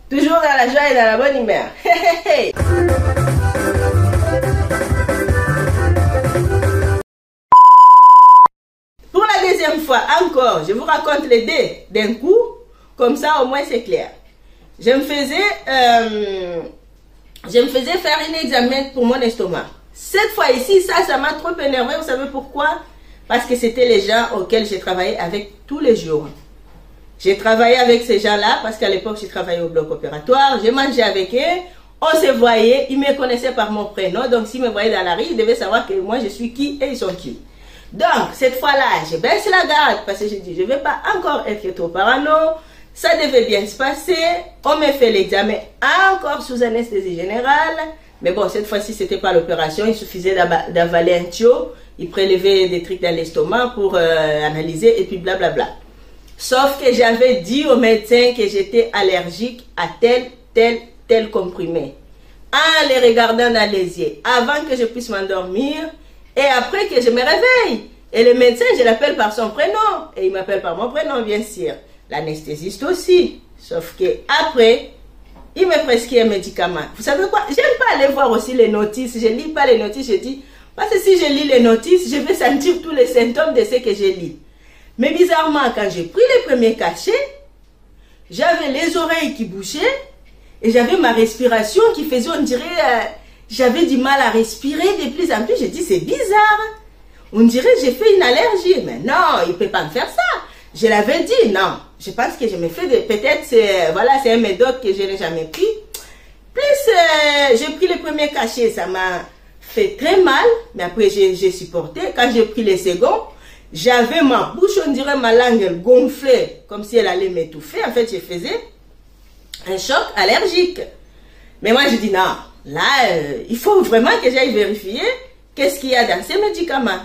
Toujours dans la joie et dans la bonne humeur. Pour la deuxième fois, encore, je vous raconte les dés d'un coup. Comme ça, au moins, c'est clair. Je me faisais faire un examen pour mon estomac. Cette fois ici, ça m'a trop énervé. Vous savez pourquoi? Parce que c'était les gens auxquels j'ai travaillé avec tous les jours. J'ai travaillé avec ces gens-là parce qu'à l'époque, j'ai travaillé au bloc opératoire. J'ai mangé avec eux. On se voyait. Ils me connaissaient par mon prénom. Donc, s'ils me voyaient dans la rue, ils devaient savoir que moi, je suis qui et ils sont qui. Donc, cette fois-là, je baisse la garde parce que je dis, je ne vais pas encore être trop parano. Ça devait bien se passer. On me fait l'examen encore sous anesthésie générale. Mais bon, cette fois-ci, ce n'était pas l'opération. Il suffisait d'avaler un tuyau. Il prélevait des trucs dans l'estomac pour analyser et puis blablabla. Sauf que j'avais dit au médecin que j'étais allergique à tel comprimé. En les regardant dans les yeux, avant que je puisse m'endormir et après que je me réveille. Et le médecin, je l'appelle par son prénom. Et il m'appelle par mon prénom, bien sûr. L'anesthésiste aussi. Sauf que après, il me prescrit un médicament. Vous savez quoi? J'aime pas aller voir aussi les notices. Je lis pas les notices. Je dis, parce que si je lis les notices, je vais sentir tous les symptômes de ce que je lis. Mais bizarrement, quand j'ai pris les premiers cachets, j'avais les oreilles qui bougeaient et j'avais ma respiration qui faisait, on dirait, j'avais du mal à respirer de plus en plus. J'ai dit, c'est bizarre. On dirait que j'ai fait une allergie. Mais non, il ne peut pas me faire ça. Je l'avais dit, non. Je pense que je me fais peut-être, c'est un médoc que je n'ai jamais pris. Plus j'ai pris les premiers cachets, ça m'a fait très mal. Mais après, j'ai supporté. Quand j'ai pris les seconds, j'avais ma bouche, on dirait ma langue, elle gonflait, comme si elle allait m'étouffer. En fait, je faisais un choc allergique. Mais moi, je dis non, là, il faut vraiment que j'aille vérifier qu'est-ce qu'il y a dans ces médicaments.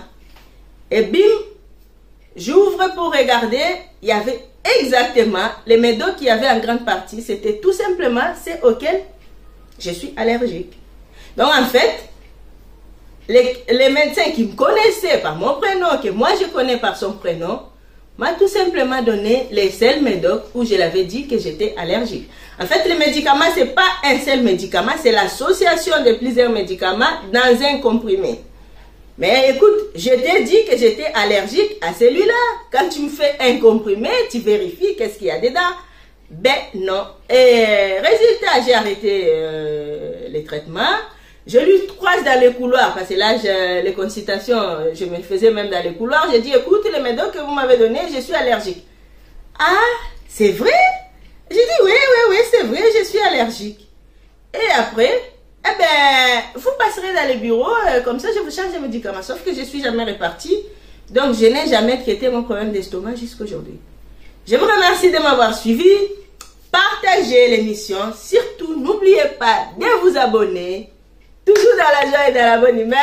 Et bim, j'ouvre pour regarder, il y avait exactement les médocs qu'il y avait en grande partie. C'était tout simplement ceux auxquels je suis allergique. Donc, en fait, les médecins qui me connaissaient par mon prénom, que moi je connais par son prénom, m'a tout simplement donné les seuls médocs où je l'avais dit que j'étais allergique. En fait, les médicaments, ce n'est pas un seul médicament, c'est l'association de plusieurs médicaments dans un comprimé. Mais écoute, je t'ai dit que j'étais allergique à celui-là. Quand tu me fais un comprimé, tu vérifies qu'est-ce qu'il y a dedans. Ben non. Et résultat, j'ai arrêté les traitements. Je lui croise dans les couloirs, parce que là, les consultations, je me faisais même dans les couloirs. J'ai dit, écoute, les médocs que vous m'avez donnés, je suis allergique. Ah, c'est vrai? J'ai dit, oui, c'est vrai, je suis allergique. Et après, eh ben, vous passerez dans les bureaux, comme ça, je vous change de médicaments. Sauf que je ne suis jamais repartie. Donc, je n'ai jamais traité mon problème d'estomac jusqu'à aujourd'hui. Je vous remercie de m'avoir suivi. Partagez l'émission. Surtout, n'oubliez pas de vous abonner. Toujours dans la joie et dans la bonne humeur.